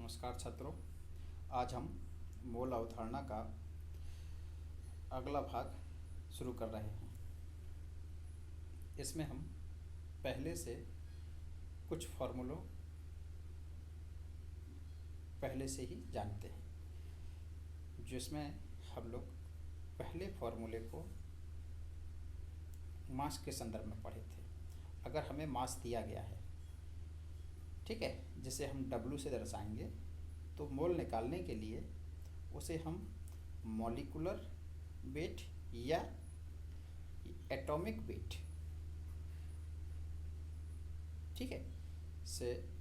नमस्कार छात्रों। आज हम मोल अवधारणा का अगला भाग शुरू कर रहे हैं। इसमें हम पहले से कुछ फॉर्मूलों पहले से ही जानते हैं, जिसमें हम लोग पहले फॉर्मूले को मास के संदर्भ में पढ़े थे। अगर हमें मास दिया गया है, ठीक है, जिसे हम W से दर्शाएंगे, तो मोल निकालने के लिए उसे हम मॉलिक्यूलर वेट या एटॉमिक वेट, ठीक है, से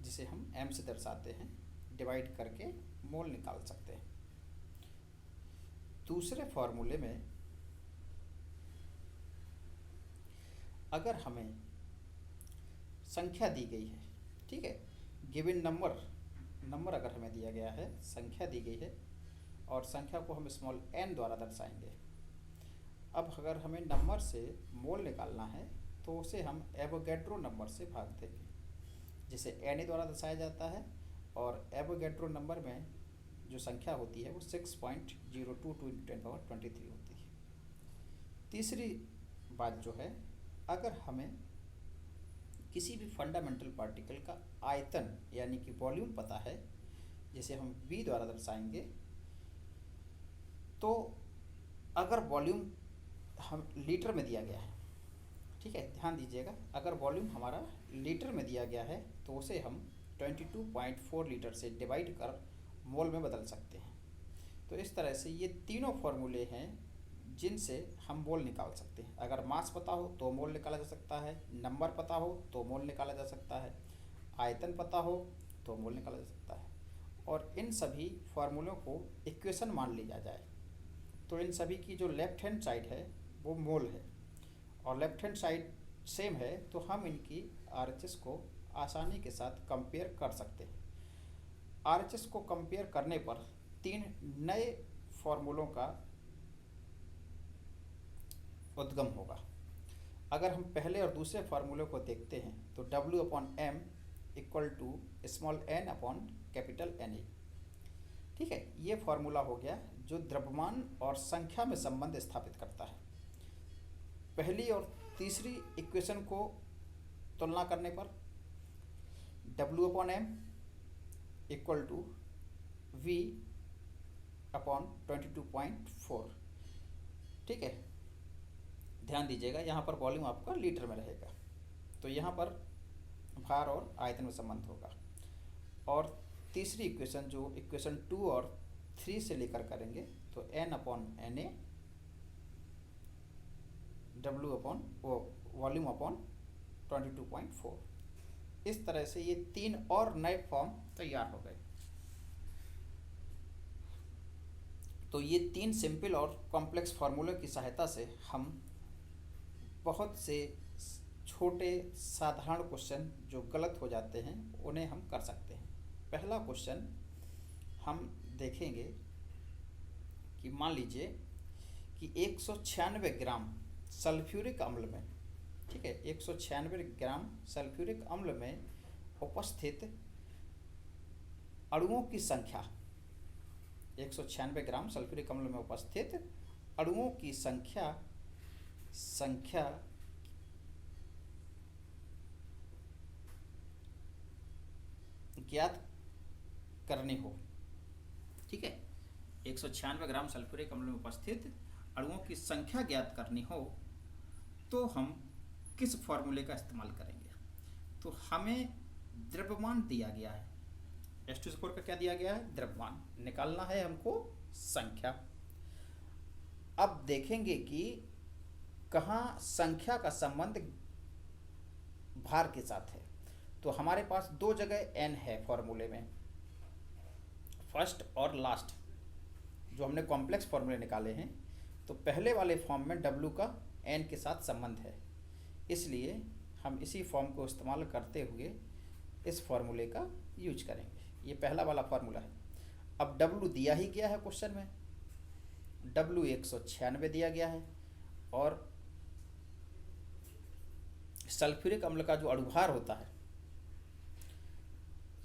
जिसे हम M से दर्शाते हैं, डिवाइड करके मोल निकाल सकते हैं। दूसरे फॉर्मूले में अगर हमें संख्या दी गई है, ठीक है, गिवन नंबर अगर हमें दिया गया है, संख्या दी गई है और संख्या को हम स्मॉल n द्वारा दर्शाएंगे। अब अगर हमें नंबर से मोल निकालना है तो उसे हम एवोगैड्रो नंबर से भाग देंगे, जिसे na द्वारा दर्शाया जाता है, और एवोगैड्रो नंबर में जो संख्या होती है वो 6.022 × 10⁻23 होती है। तीसरी बात जो है, अगर हमें किसी भी फंडामेंटल पार्टिकल का आयतन यानी कि वॉल्यूम पता है, जिसे हम V द्वारा दर्शाएंगे, तो अगर वॉल्यूम हम लीटर में दिया गया है, ठीक है, ध्यान दीजिएगा, अगर वॉल्यूम हमारा लीटर में दिया गया है तो उसे हम 22.4 लीटर से डिवाइड कर मोल में बदल सकते हैं। तो इस तरह से ये तीनों फॉर्मूले हैं जिनसे हम मोल निकाल सकते हैं। अगर मास पता हो तो मोल निकाला जा सकता है, नंबर पता हो तो मोल निकाला जा सकता है, आयतन पता हो तो मोल निकाला जा सकता है। और इन सभी फार्मूलों को इक्वेशन मान लिया जाए तो इन सभी की जो लेफ्ट हैंड साइड है वो मोल है और लेफ्ट हैंड साइड सेम है, तो हम इनकी RHS को आसानी के साथ कंपेयर कर सकते हैं। RHS को कंपेयर करने पर तीन नए फार्मूलों का उद्गम होगा। अगर हम पहले और दूसरे फार्मूले को देखते हैं तो W/M = स्मॉल n/कैपिटल Na, ठीक है, ये फार्मूला हो गया जो द्रव्यमान और संख्या में संबंध स्थापित करता है। पहली और तीसरी इक्वेशन को तुलना करने पर W/M = V/22.4, ठीक है, ध्यान दीजिएगा, यहाँ पर वॉल्यूम आपका लीटर में रहेगा, तो यहाँ पर भार और आयतन में संबंध होगा। और तीसरी इक्वेशन जो इक्वेशन 2 और 3 से लेकर करेंगे तो N/Na W/22.4, इस तरह से ये तीन और नए फॉर्म तैयार हो गए। तो ये तीन सिंपल और कॉम्प्लेक्स फार्मूले की सहायता से हम बहुत से छोटे साधारण क्वेश्चन जो गलत हो जाते हैं उन्हें हम कर सकते हैं। पहला क्वेश्चन हम देखेंगे कि मान लीजिए कि 196 ग्राम सल्फ्यूरिक अम्ल में, ठीक है, 196 ग्राम सल्फ्यूरिक अम्ल में उपस्थित अणुओं की संख्या, 196 ग्राम सल्फ्यूरिक अम्ल में उपस्थित अणुओं की संख्या ज्ञात करनी हो, ठीक है, 196 ग्राम सल्फ्यूरिक अम्ल में उपस्थित अणुओं की संख्या ज्ञात करनी हो तो हम किस फॉर्मूले का इस्तेमाल करेंगे। तो हमें द्रव्यमान दिया गया है, H2SO4 का क्या दिया गया है, द्रव्यमान, निकालना है हमको संख्या। अब देखेंगे कि कहाँ संख्या का संबंध भार के साथ है। तो हमारे पास दो जगह n है फॉर्मूले में, फर्स्ट और लास्ट, जो हमने कॉम्प्लेक्स फॉर्मूले निकाले हैं। तो पहले वाले फॉर्म में W का n के साथ संबंध है, इसलिए हम इसी फॉर्म को इस्तेमाल करते हुए इस फॉर्मूले का यूज करेंगे। ये पहला वाला फार्मूला है। अब W दिया ही गया है क्वेश्चन में, W 196 दिया गया है और सल्फ्यूरिक अम्ल का जो अणुभार होता है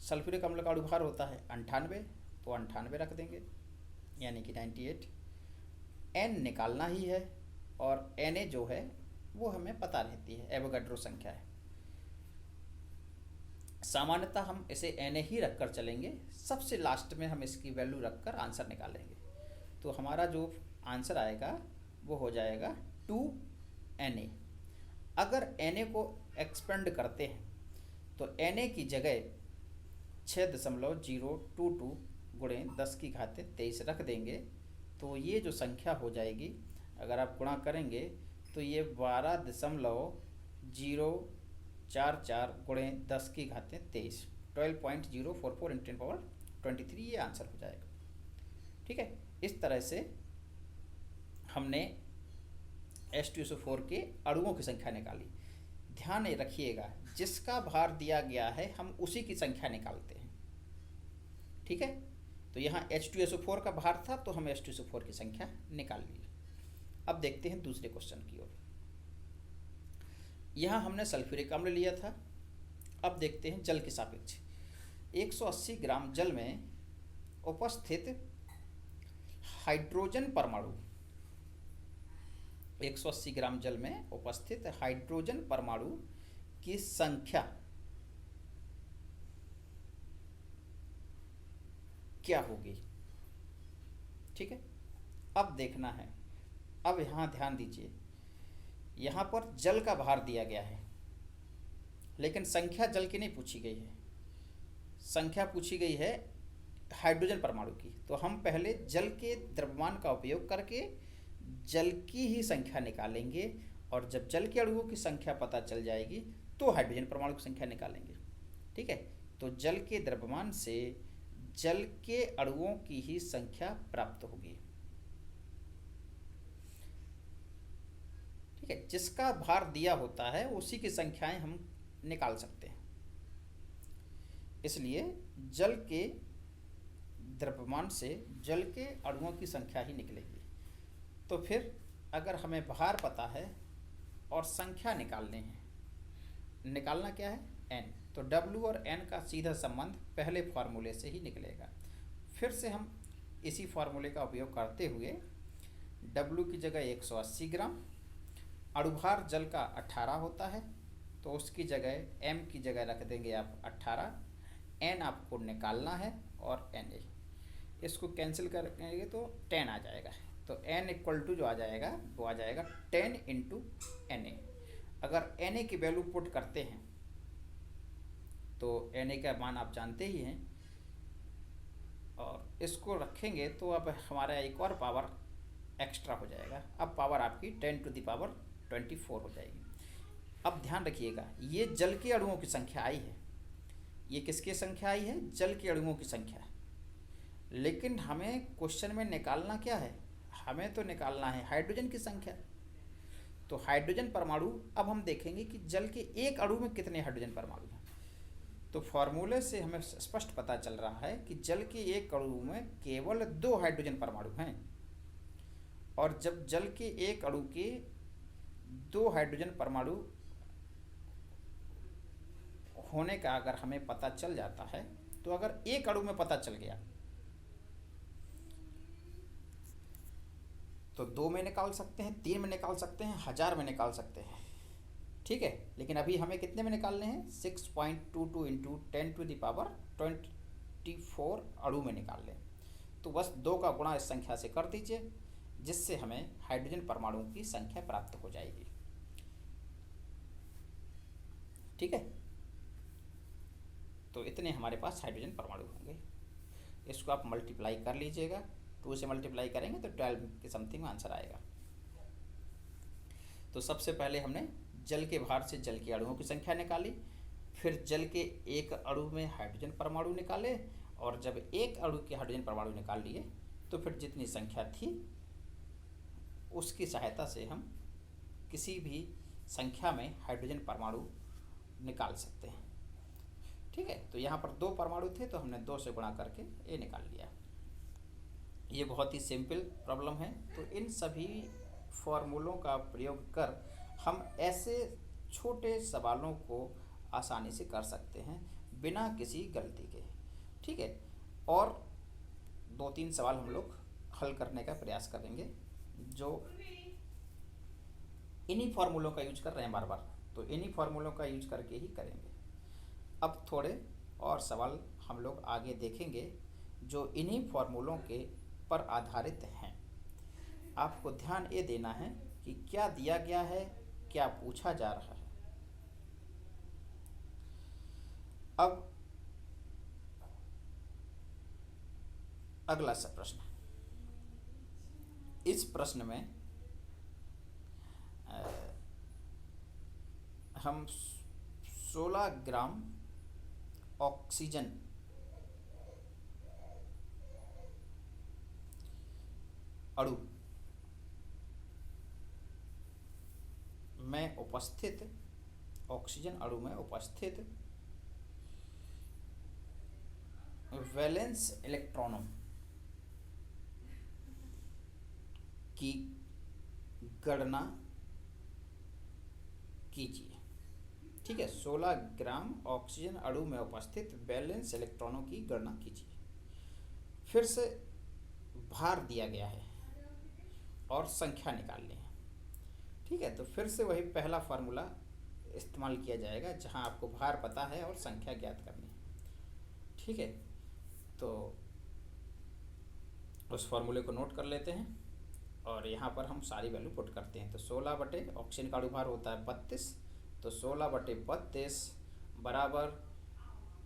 सल्फ्यूरिक अम्ल का अणुभार होता है 98, तो 98 रख देंगे, यानी कि 98। एन निकालना ही है और Na जो है वो हमें पता रहती है, एवोगाड्रो संख्या है। सामान्यतः हम इसे Na ही रखकर चलेंगे, सबसे लास्ट में हम इसकी वैल्यू रखकर आंसर निकालेंगे। तो हमारा जो आंसर आएगा वो हो जाएगा 2Na। अगर Na को एक्सपेंड करते हैं तो Na की जगह 6.022 गुणे 10⁻23 रख देंगे, तो ये जो संख्या हो जाएगी अगर आप गुणा करेंगे तो ये 12.044 गुणे 10⁻23 12.044 × 10⁻23 ये आंसर हो जाएगा। ठीक है, इस तरह से हमने H2SO4 के अणुओं की संख्या निकाली। ध्यान रखिएगा, जिसका भार दिया गया है हम उसी की संख्या निकालते हैं। ठीक है, तो यहाँ H2SO4 का भार था तो हम H2SO4 की संख्या निकाल ली। अब देखते हैं दूसरे क्वेश्चन की ओर। यहाँ हमने सल्फ्यूरिक अम्ल लिया था, अब देखते हैं जल के सापेक्ष। 180 ग्राम जल में उपस्थित हाइड्रोजन परमाणु, 180 ग्राम जल में उपस्थित हाइड्रोजन परमाणु की संख्या क्या होगी। ठीक है, अब देखना है। अब यहाँ ध्यान दीजिए, यहाँ पर जल का भार दिया गया है लेकिन संख्या जल की नहीं पूछी गई है, संख्या पूछी गई है हाइड्रोजन परमाणु की। तो हम पहले जल के द्रव्यमान का उपयोग करके जल की ही संख्या निकालेंगे और जब जल के अणुओं की संख्या पता चल जाएगी तो हाइड्रोजन परमाणु की संख्या निकालेंगे। ठीक है, तो जल के द्रव्यमान से जल के अणुओं की ही संख्या प्राप्त होगी। ठीक है, जिसका भार दिया होता है उसी की संख्याएं हम निकाल सकते हैं, इसलिए जल के द्रव्यमान से जल के अणुओं की संख्या ही निकलेगी। तो फिर अगर हमें भार पता है और संख्या निकालने हैं, निकालना क्या है n, तो W और n का सीधा संबंध पहले फार्मूले से ही निकलेगा। फिर से हम इसी फार्मूले का उपयोग करते हुए W की जगह 180 ग्राम, अणुभार जल का 18 होता है तो उसकी जगह m की जगह रख देंगे आप 18, n आपको निकालना है और Na, इसको कैंसिल करेंगे तो 10 आ जाएगा। तो n इक्वल टू जो आ जाएगा वो आ जाएगा 10 × Na। अगर Na की वैल्यू पुट करते हैं तो Na का मान आप जानते ही हैं, और इसको रखेंगे तो अब हमारा एक और पावर एक्स्ट्रा हो जाएगा। अब पावर आपकी 10⁻24 हो जाएगी। अब ध्यान रखिएगा, ये जल के अणुओं की संख्या आई है, ये किसकी संख्या आई है, जल के अणुओं की संख्या। लेकिन हमें क्वेश्चन में निकालना क्या है, हमें तो निकालना है हाइड्रोजन की संख्या। तो हाइड्रोजन परमाणु, अब हम देखेंगे कि जल के एक अणु में कितने हाइड्रोजन परमाणु हैं। तो फॉर्मूले से हमें स्पष्ट पता चल रहा है कि जल के एक अणु में केवल 2 हाइड्रोजन परमाणु हैं, और जब जल के एक अणु के 2 हाइड्रोजन परमाणु होने का अगर हमें पता चल जाता है, तो अगर एक अणु में पता चल गया तो 2 में निकाल सकते हैं, 3 में निकाल सकते हैं, 1000 में निकाल सकते हैं। ठीक है, लेकिन अभी हमें कितने में निकालने हैं, 6.22 × 10⁻24 अणु में निकाल लें। तो बस 2 का गुणा इस संख्या से कर दीजिए, जिससे हमें हाइड्रोजन परमाणुओं की संख्या प्राप्त हो जाएगी। ठीक है, तो इतने हमारे पास हाइड्रोजन परमाणु होंगे। इसको आप मल्टीप्लाई कर लीजिएगा, 2 से मल्टीप्लाई करेंगे तो 12 के समथिंग आंसर आएगा। तो सबसे पहले हमने जल के भार से जल के अणुओं की संख्या निकाली, फिर जल के एक अणु में हाइड्रोजन परमाणु निकाले, और जब एक अणु के हाइड्रोजन परमाणु निकाल लिए तो फिर जितनी संख्या थी उसकी सहायता से हम किसी भी संख्या में हाइड्रोजन परमाणु निकाल सकते हैं। ठीक है, तो यहाँ पर 2 परमाणु थे तो हमने 2 से गुणा करके ये निकाल लिया। ये बहुत ही सिंपल प्रॉब्लम है। तो इन सभी फॉर्मूलों का प्रयोग कर हम ऐसे छोटे सवालों को आसानी से कर सकते हैं। बिना किसी गलती के। ठीक है, और 2-3 सवाल हम लोग हल करने का प्रयास करेंगे जो इन्हीं फॉर्मूलों का यूज कर रहे हैं बार बार, तो इन्हीं फॉर्मूलों का यूज करके ही करेंगे। अब थोड़े और सवाल हम लोग आगे देखेंगे जो इन्हीं फॉर्मूलों के पर आधारित हैं। आपको ध्यान ये देना है कि क्या दिया गया है, क्या पूछा जा रहा है। अब अगला सा प्रश्न, इस प्रश्न में हम 16 ग्राम ऑक्सीजन अणु में उपस्थित, ऑक्सीजन अणु में उपस्थित वैलेंस इलेक्ट्रॉनों की गणना कीजिए। ठीक है, 16 ग्राम ऑक्सीजन अणु में उपस्थित वैलेंस इलेक्ट्रॉनों की गणना कीजिए। फिर से भार दिया गया है और संख्या निकालनी है। ठीक है, तो फिर से वही पहला फार्मूला इस्तेमाल किया जाएगा जहां आपको भार पता है और संख्या ज्ञात करनी है। ठीक है, तो उस फार्मूले को नोट कर लेते हैं और यहाँ पर हम सारी वैल्यू पुट करते हैं। तो 16 बटे ऑक्सीजन का अणुभार होता है 32, तो 16 बटे 32 बराबर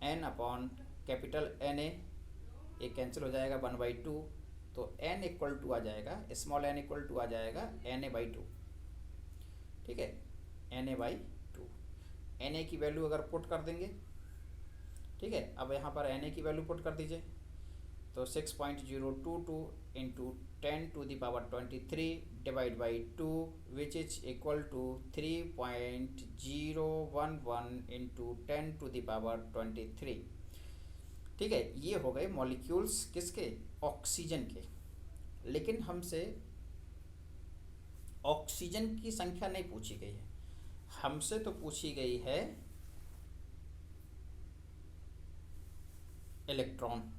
n अपॉन कैपिटल Na, ये कैंसिल हो जाएगा 1/2, तो n इक्वल टू आ जाएगा, स्मॉल n इक्वल टू आ जाएगा Na/2। ठीक है, Na/2, Na की वैल्यू अगर पुट कर देंगे, ठीक है, अब यहाँ पर Na की वैल्यू पुट कर दीजिए, तो 6.022 into 10⁻23 divide by 2 which is equal to 3.011 into 10⁻23। ठीक है, ये हो गए मॉलिक्यूल्स किसके, ऑक्सीजन के। लेकिन हमसे ऑक्सीजन की संख्या नहीं पूछी गई है, हमसे तो पूछी गई है इलेक्ट्रॉन।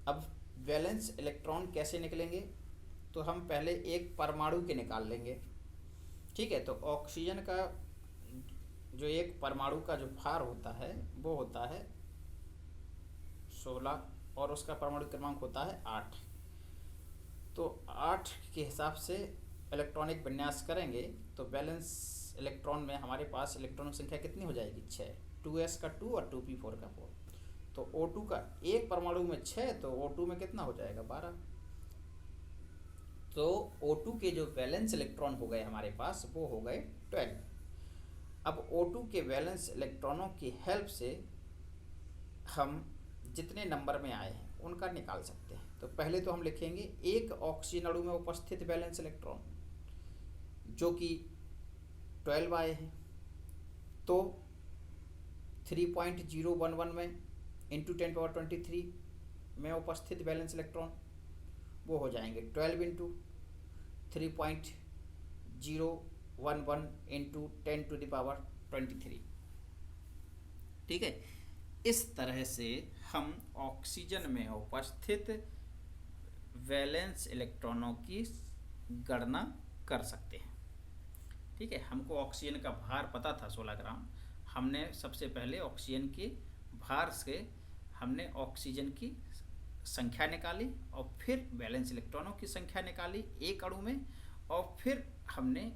अब वैलेंस इलेक्ट्रॉन कैसे निकलेंगे, तो हम पहले एक परमाणु के निकाल लेंगे। ठीक है, तो ऑक्सीजन का जो एक परमाणु का जो भार होता है वो होता है 16 और उसका परमाणु क्रमांक होता है 8। तो 8 के हिसाब से इलेक्ट्रॉनिक विन्यास करेंगे तो वैलेंस इलेक्ट्रॉन में हमारे पास इलेक्ट्रॉनिक संख्या कितनी हो जाएगी, 6, 2s का 2 और 2p4 का 4। तो O2 का एक परमाणु में 6, तो O2 में कितना हो जाएगा, 12। तो O2 के जो वैलेंस इलेक्ट्रॉन हो गए हमारे पास वो हो गए 12। अब O2 के वैलेंस इलेक्ट्रॉनों की हेल्प से हम जितने नंबर में आए हैं उनका निकाल सकते हैं। तो पहले तो हम लिखेंगे एक ऑक्सीजन अणु में उपस्थित वैलेंस इलेक्ट्रॉन जो कि 12 आए हैं, तो 3.011 में इंटू 10⁻23 में उपस्थित वैलेंस इलेक्ट्रॉन वो हो जाएंगे 12 इंटू 3.011 इंटू 10⁻23। ठीक है, इस तरह से हम ऑक्सीजन में उपस्थित वैलेंस इलेक्ट्रॉनों की गणना कर सकते हैं। ठीक है, हमको ऑक्सीजन का भार पता था 16 ग्राम, हमने सबसे पहले ऑक्सीजन के भार से हमने ऑक्सीजन की संख्या निकाली और फिर वैलेंस इलेक्ट्रॉनों की संख्या निकाली एक अणु में, और फिर हमने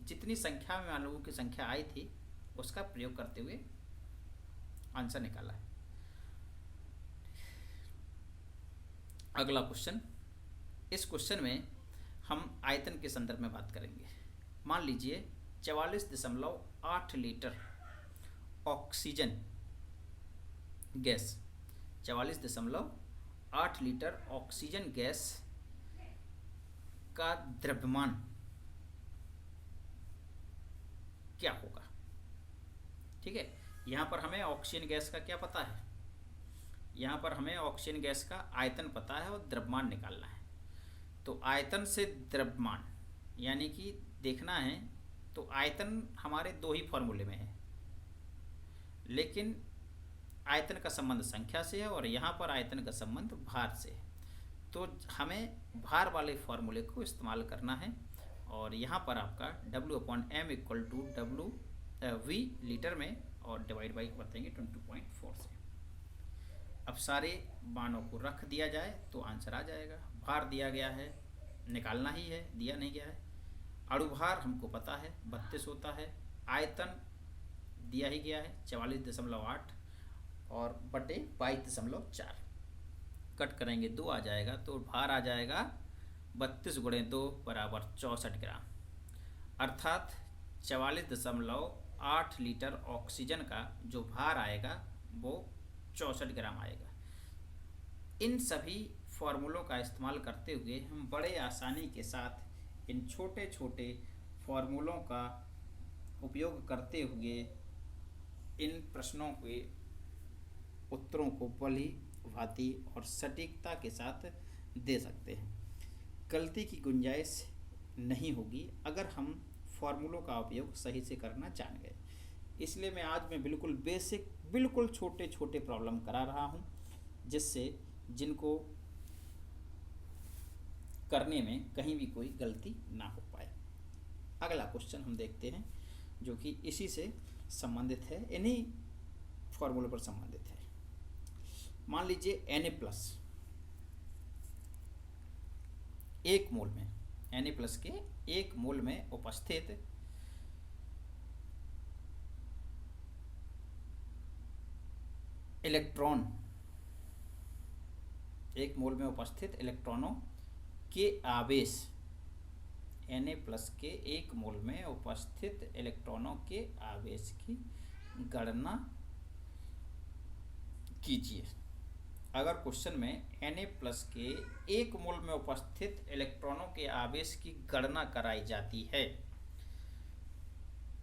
जितनी संख्या में अणुओं की संख्या आई थी उसका प्रयोग करते हुए आंसर निकाला है। अगला क्वेश्चन, इस क्वेश्चन में हम आयतन के संदर्भ में बात करेंगे। मान लीजिए 44.8 litre oxygen gas, 44.8 litre oxygen gas का द्रव्यमान क्या होगा। ठीक है, यहाँ पर हमें ऑक्सीजन गैस का क्या पता है, यहाँ पर हमें ऑक्सीजन गैस का आयतन पता है और द्रव्यमान निकालना है। तो आयतन से द्रव्यमान यानी कि देखना है, तो आयतन हमारे दो ही फॉर्मूले में है, लेकिन आयतन का संबंध संख्या से है और यहाँ पर आयतन का संबंध भार से है। तो हमें भार वाले फॉर्मूले को इस्तेमाल करना है और यहाँ पर आपका W/m equal to W V litre में और डिवाइड बाई बताएंगे 20.4 से। अब सारे मानों को रख दिया जाए तो आंसर आ जाएगा। भार दिया गया है, निकालना ही है, दिया नहीं गया है। अणुभार हमको पता है 32 होता है। आयतन दिया ही गया है 44.8 और बटे 22.4। कट करेंगे 2 आ जाएगा तो भार आ जाएगा 32 गुणे 2 बराबर 64 ग्राम, अर्थात 44.8 लीटर ऑक्सीजन का जो भार आएगा वो 64 ग्राम आएगा। इन सभी फॉर्मूलों का इस्तेमाल करते हुए हम बड़े आसानी के साथ इन छोटे छोटे फॉर्मूलों का उपयोग करते हुए इन प्रश्नों के उत्तरों को भली भांति और सटीकता के साथ दे सकते हैं। गलती की गुंजाइश नहीं होगी अगर हम फॉर्मूलों का उपयोग सही से करना जान गए। इसलिए मैं बिल्कुल बेसिक, बिल्कुल छोटे छोटे प्रॉब्लम करा रहा हूँ, जिससे जिनको करने में कहीं भी कोई गलती ना हो पाए। अगला क्वेश्चन हम देखते हैं जो कि इसी से संबंधित है, इन्हीं फॉर्मूले पर संबंधित है। मान लीजिए Na+ 1 मोल में, Na+ के 1 मोल में उपस्थित इलेक्ट्रॉन, 1 मोल में उपस्थित इलेक्ट्रॉनों के आवेश, Na+ के 1 मोल में उपस्थित इलेक्ट्रॉनों के आवेश की गणना कीजिए। अगर क्वेश्चन में Na+ के 1 मोल में उपस्थित इलेक्ट्रॉनों के आवेश की गणना कराई जाती है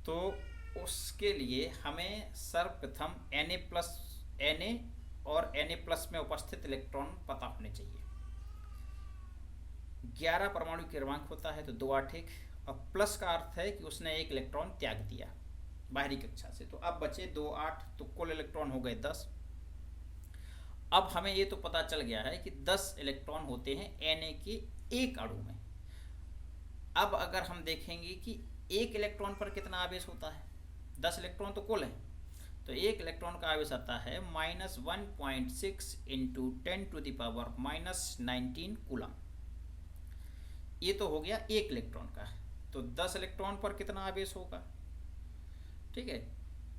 तो उसके लिए हमें सर्वप्रथम Na और Na+ में उपस्थित इलेक्ट्रॉन पता होने चाहिए। 11 परमाणु क्रमांक होता है तो 2 8 1, और प्लस का अर्थ है कि उसने 1 इलेक्ट्रॉन त्याग दिया बाहरी कक्षा से, तो अब बचे 2 8, तो कुल इलेक्ट्रॉन हो गए 10। अब हमें ये तो पता चल गया है कि 10 इलेक्ट्रॉन होते हैं Na के एक अणु में। अब अगर हम देखेंगे कि 1 इलेक्ट्रॉन पर कितना आवेश होता है, 10 इलेक्ट्रॉन तो कुल है, तो 1 इलेक्ट्रॉन का आवेश आता है -1.6 × 10⁻⁻19 कूलम। ये तो हो गया 1 इलेक्ट्रॉन का। तो 10 इलेक्ट्रॉन पर कितना आवेश होगा, ठीक है।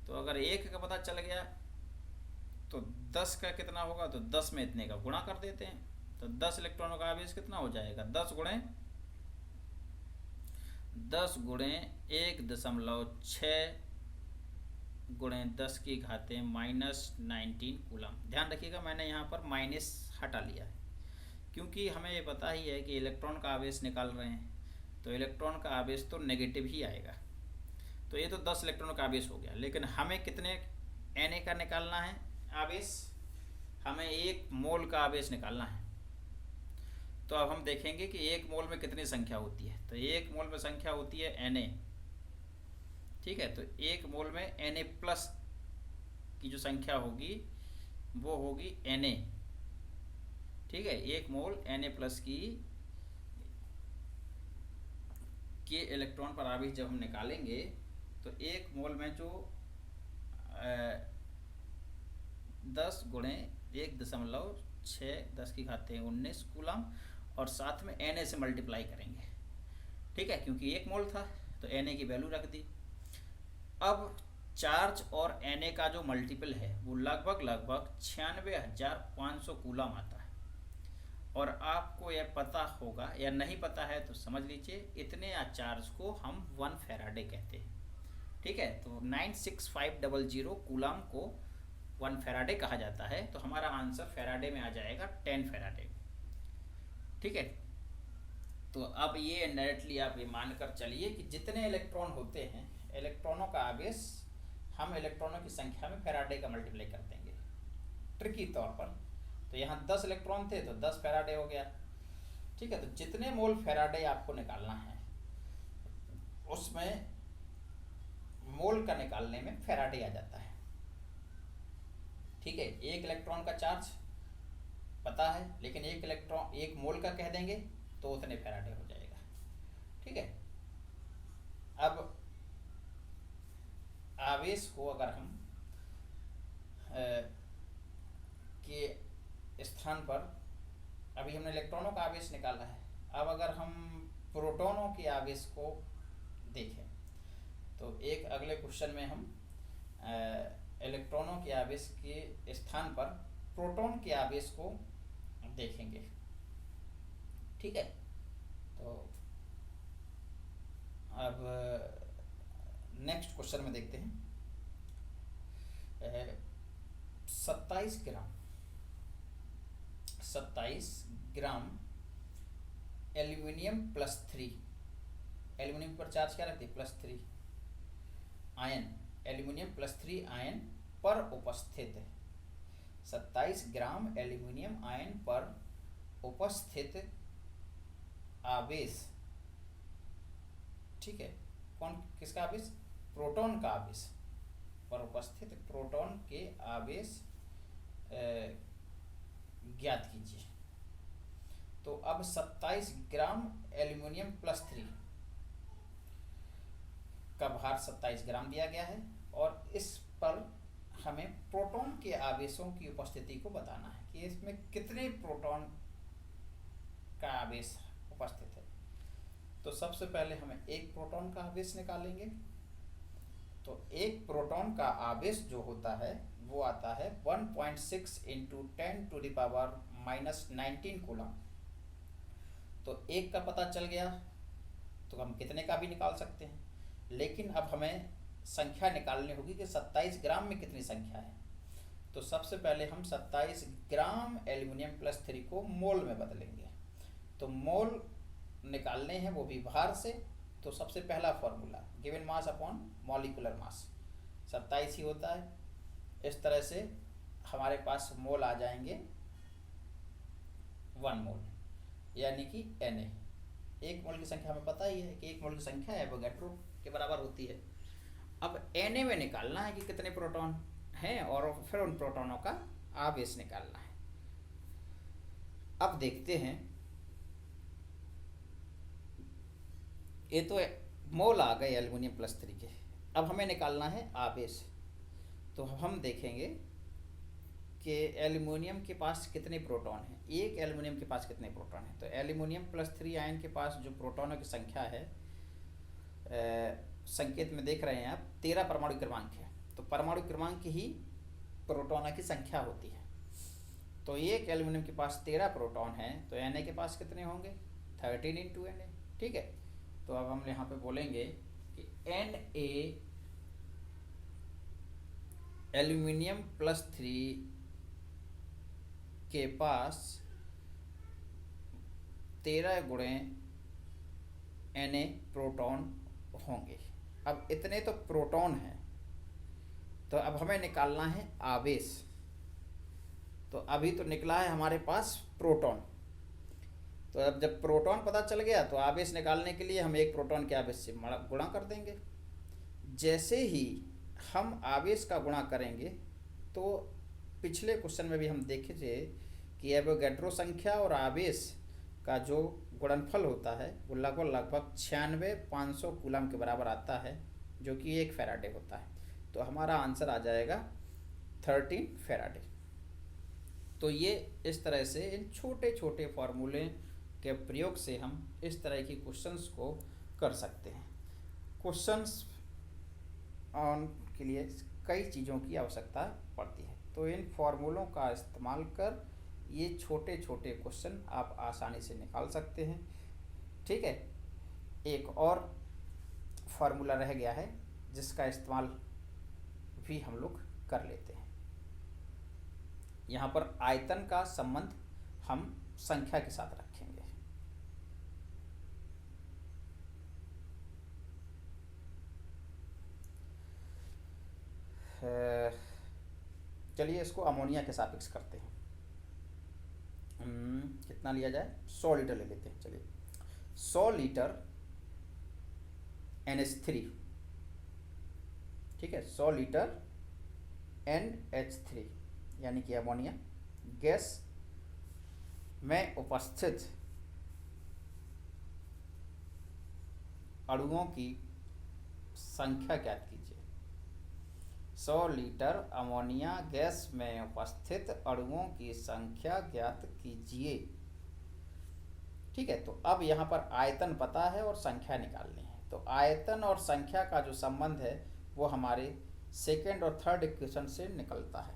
तो अगर 1 का पता चल गया तो 10 का कितना होगा, तो 10 में इतने का गुणा कर देते हैं, तो 10 इलेक्ट्रॉनों का आवेश कितना हो जाएगा, 10 गुणे 1.6 गुणे 10⁻⁻19 कूलम। ध्यान रखिएगा मैंने यहाँ पर माइनस हटा लिया है, क्योंकि हमें ये पता ही है कि इलेक्ट्रॉन का आवेश निकाल रहे हैं तो इलेक्ट्रॉन का आवेश तो नेगेटिव ही आएगा। तो ये तो 10 इलेक्ट्रॉनों का आवेश हो गया, लेकिन हमें कितने Na का निकालना है आवेश, हमें 1 मोल का आवेश निकालना है। तो अब हम देखेंगे कि 1 मोल में कितनी संख्या होती है, तो 1 मोल में संख्या होती है Na, ठीक है। तो 1 मोल में Na+ की जो संख्या होगी वो होगी Na, ठीक है। 1 मोल Na+ के इलेक्ट्रॉन पर आवेश जब हम निकालेंगे तो 1 मोल में जो 10 गुणे 1.6 10⁻19 कूलम और साथ में Na से मल्टीप्लाई करेंगे, ठीक है, क्योंकि 1 मोल था तो Na की वैल्यू रख दी। अब चार्ज और Na का जो मल्टीपल है वो लगभग 96,500 कूलम आता है। और आपको यह पता होगा या नहीं पता है तो समझ लीजिए, इतने चार्ज को हम 1 फैराडे कहते हैं, ठीक है। तो 96500 कूलम को 1 फैराडे कहा जाता है, तो हमारा आंसर फैराडे में आ जाएगा 10 फैराडे, ठीक है। तो अब ये डायरेक्टली आप ये मानकर चलिए कि जितने इलेक्ट्रॉन होते हैं, इलेक्ट्रॉनों का आवेश हम इलेक्ट्रॉनों की संख्या में फैराडे का मल्टीप्लाई कर देंगे ट्रिकी तौर पर। तो यहाँ 10 इलेक्ट्रॉन थे तो 10 फैराडे हो गया, ठीक है। तो जितने मोल फैराडे आपको निकालना है उसमें मोल का निकालने में फैराडे आ जाता है, ठीक है, एक इलेक्ट्रॉन का चार्ज पता है, लेकिन एक इलेक्ट्रॉन एक मोल का कह देंगे तो उतने फैराडे हो जाएगा। ठीक है, अब आवेश को अगर हम के स्थान पर, अभी हमने इलेक्ट्रॉनों का आवेश निकाला है, अब अगर हम प्रोटॉनों के आवेश को देखें तो एक अगले क्वेश्चन में हम इलेक्ट्रॉनों के आवेश के स्थान पर प्रोटॉन के आवेश को देखेंगे। ठीक है, तो अब नेक्स्ट क्वेश्चन में देखते हैं। 27 ग्राम एल्यूमिनियम +3, एल्यूमिनियम पर चार्ज क्या रखती है +3 आयन, एल्यूमिनियम +3 आयन पर उपस्थित है। 27 ग्राम एल्यूमिनियम आयन पर उपस्थित आवेश, ठीक है, कौन किसका आवेश, प्रोटॉन का आवेश पर उपस्थित प्रोटॉन के आवेश ज्ञात कीजिए। तो अब 27 ग्राम एल्यूमिनियम +3 का भार 27 ग्राम दिया गया है और इस पर हमें प्रोटॉन के आवेशों की उपस्थिति को बताना है कि इसमें कितने प्रोटॉन का आवेश उपस्थित है। तो सबसे पहले हमें एक प्रोटॉन का आवेश निकालेंगे। तो एक प्रोटॉन का आवेश जो होता है वो आता है 1.6 × 10⁻⁻19 कूलम। तो एक का पता चल गया तो हम कितने का भी निकाल सकते हैं, लेकिन अब हमें संख्या निकालनी होगी कि 27 ग्राम में कितनी संख्या है। तो सबसे पहले हम 27 ग्राम एल्यूमिनियम +3 को मोल में बदलेंगे। तो मोल निकालने हैं वो भी भार से। तो सबसे पहला formula given mass upon molecular mass 27 ही होता है। इस तरह से हमारे पास मोल आ जाएंगे 1 मोल, यानी कि Na। एक मोल की संख्या हमें पता ही है कि एक मोल की संख्या एवोगैड्रो के बराबर होती है। अब Na में निकालना है कि कितने प्रोटॉन हैं और फिर उन प्रोटॉनों का आवेश निकालना है। अब देखते हैं, ये तो मोल आ गए एल्युमिनियम +3 के। अब हमें निकालना है आवेश। तो हम देखेंगे कि एल्युमिनियम के पास कितने प्रोटॉन हैं, एक एल्युमिनियम के पास कितने प्रोटॉन हैं। तो एल्युमिनियम +3 आयन के पास जो प्रोटॉनों की संख्या है, संकेत में देख रहे हैं आप, 13 परमाणु क्रमांक है। तो परमाणु क्रमांक ही प्रोटॉनों की संख्या होती है। तो एक एल्युमिनियम के पास 13 प्रोटॉन हैं, तो Na के पास कितने होंगे 13 × Na। ठीक है, तो अब हम यहाँ पे बोलेंगे कि Na एल्यूमिनियम +3 के पास 13 × Na प्रोटॉन होंगे। अब इतने तो प्रोटॉन हैं, तो अब हमें निकालना है आवेश। तो अभी तो निकला है हमारे पास प्रोटॉन। तो अब जब प्रोटॉन पता चल गया तो आवेश निकालने के लिए हम एक प्रोटॉन के आवेश से गुणा कर देंगे। जैसे ही हम आवेश का गुणा करेंगे तो पिछले क्वेश्चन में भी हम देखे थे कि एवोगैड्रो संख्या और आवेश का जो गुणनफल होता है वो लगभग 96,500 कूलम के बराबर आता है, जो कि 1 फैराडे होता है। तो हमारा आंसर आ जाएगा 13 फैराडे। तो ये इस तरह से इन छोटे छोटे फार्मूले के प्रयोग से हम इस तरह की क्वेश्चंस को कर सकते हैं। क्वेश्चंस ऑन के लिए कई चीज़ों की आवश्यकता पड़ती है, तो इन फार्मूलों का इस्तेमाल कर ये छोटे छोटे क्वेश्चन आप आसानी से निकाल सकते हैं। ठीक है, एक और फार्मूला रह गया है जिसका इस्तेमाल भी हम लोग कर लेते हैं। यहाँ पर आयतन का संबंध हम संख्या के साथ रखेंगे। चलिए इसको अमोनिया के सापेक्ष करते हैं। कितना लिया जाए, 100 लीटर ले लेते हैं। चलिए 100 लीटर NH3, ठीक है, 100 लीटर NH3 यानी कि अमोनिया गैस में उपस्थित अणुओं की संख्या ज्ञात कीजिए। 100 लीटर अमोनिया गैस में उपस्थित अणुओं की संख्या ज्ञात कीजिए। ठीक है, तो अब यहाँ पर आयतन पता है और संख्या निकालनी है। तो आयतन और संख्या का जो संबंध है वो हमारे सेकेंड और थर्ड इक्वेशन से निकलता है,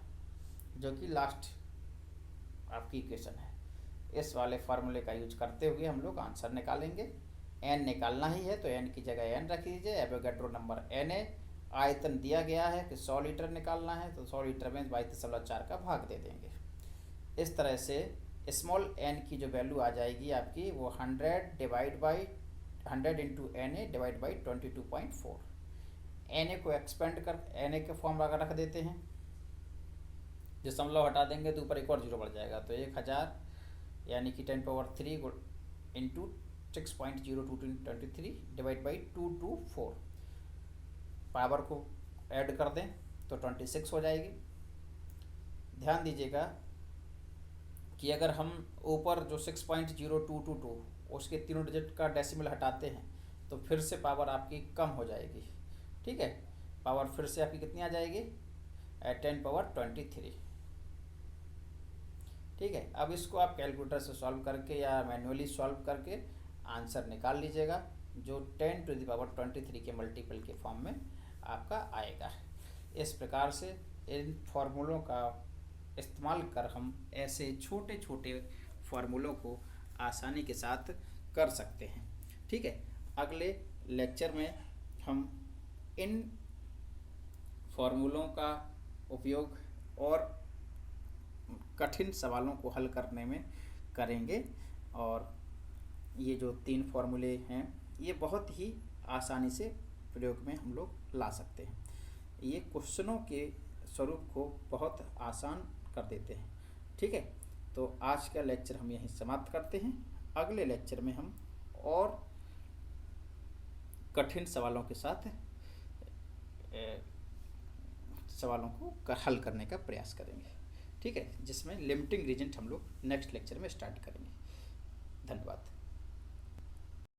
जो कि लास्ट आपकी इक्वेशन है। इस वाले फार्मूले का यूज करते हुए हम लोग आंसर निकालेंगे। n निकालना ही है तो n की जगह n रख दीजिए। एवोगैड्रो नंबर n है। आयतन दिया गया है कि 100 लीटर निकालना है, तो 100 लीटर में 22.4 का भाग दे देंगे। इस तरह से स्मॉल n की जो वैल्यू आ जाएगी आपकी वो 100 divide by 100 into NA divide by 22.4। NA को एक्सपेंड कर NA के फॉर्म अगर रख देते हैं, दशमलव हटा देंगे तो ऊपर एक और जीरो बढ़ जाएगा, तो 1000 यानी कि 10⁻³ इंटू 6.0223 डिवाइड बाई 224। पावर को ऐड कर दें तो 26 हो जाएगी। ध्यान दीजिएगा कि अगर हम ऊपर जो 6.0222 उसके तीनों डिजिट का डेसिमल हटाते हैं तो फिर से पावर आपकी कम हो जाएगी। ठीक है, पावर फिर से आपकी कितनी आ जाएगी 10⁻23। ठीक है, अब इसको आप कैलकुलेटर से सॉल्व करके या मैन्युअली सॉल्व करके आंसर निकाल लीजिएगा, जो 10⁻23 के मल्टीपल के फॉर्म में आपका आएगा। इस प्रकार से इन फॉर्मूलों का इस्तेमाल कर हम ऐसे छोटे छोटे फार्मूलों को आसानी के साथ कर सकते हैं। ठीक है, अगले लेक्चर में हम इन फार्मूलों का उपयोग और कठिन सवालों को हल करने में करेंगे, और ये जो 3 फार्मूले हैं ये बहुत ही आसानी से प्रयोग में हम लोग ला सकते हैं। ये क्वेश्चनों के स्वरूप को बहुत आसान कर देते हैं। ठीक है, तो आज का लेक्चर हम यहीं समाप्त करते हैं। अगले लेक्चर में हम और कठिन सवालों के साथ सवालों को हल करने का प्रयास करेंगे। ठीक है, जिसमें लिमिटिंग रीजन हम लोग नेक्स्ट लेक्चर में स्टार्ट करेंगे। धन्यवाद।